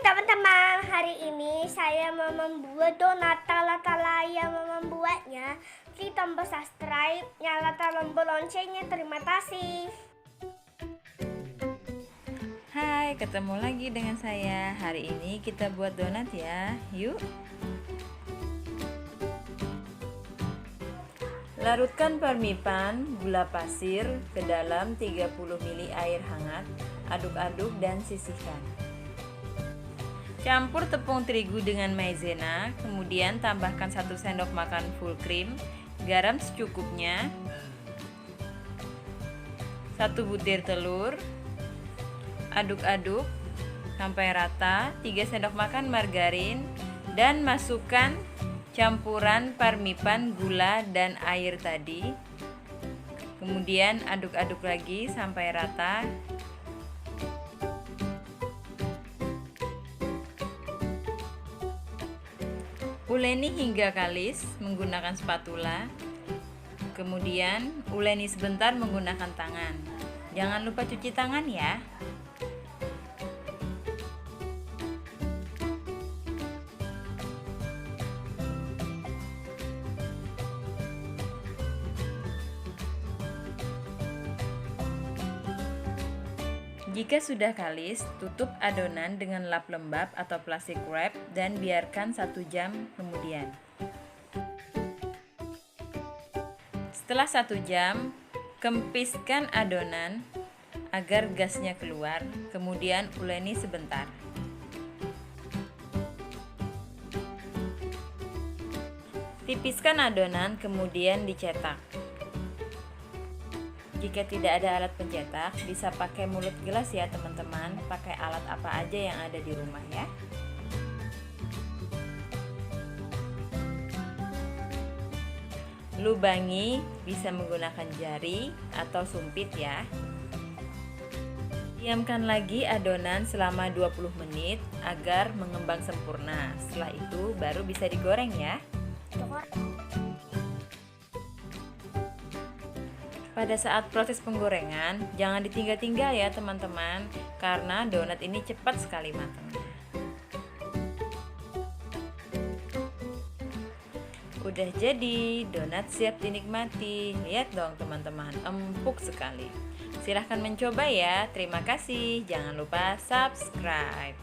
teman-teman, hari ini saya mau membuat donat. Cara yang membuatnya, klik tombol subscribe, nyalakan tombol loncengnya. Terima kasih. Hai, ketemu lagi dengan saya. Hari ini kita buat donat ya. Yuk. Larutkan parmipan, gula pasir ke dalam 30 ml air hangat. Aduk-aduk dan sisihkan. Campur tepung terigu dengan maizena, kemudian tambahkan 1 sendok makan full cream, garam secukupnya, 1 butir telur, aduk-aduk sampai rata, 3 sendok makan margarin, dan masukkan campuran parmipan, gula, dan air tadi. Kemudian aduk-aduk lagi sampai rata. Uleni hingga kalis menggunakan spatula. Kemudian uleni sebentar menggunakan tangan. Jangan lupa cuci tangan ya. Jika sudah kalis, tutup adonan dengan lap lembab atau plastik wrap dan biarkan 1 jam kemudian. Setelah 1 jam, kempiskan adonan agar gasnya keluar, kemudian uleni sebentar. Tipiskan adonan, kemudian dicetak. Jika tidak ada alat pencetak, bisa pakai mulut gelas ya teman-teman. Pakai alat apa aja yang ada di rumah ya. Lubangi, bisa menggunakan jari atau sumpit ya. Diamkan lagi adonan selama 20 menit agar mengembang sempurna. Setelah itu baru bisa digoreng ya. Pada saat proses penggorengan, jangan ditinggal-tinggal ya teman-teman, karena donat ini cepat sekali matangnya. Udah jadi, donat siap dinikmati. Lihat dong teman-teman, empuk sekali. Silahkan mencoba ya. Terima kasih. Jangan lupa subscribe.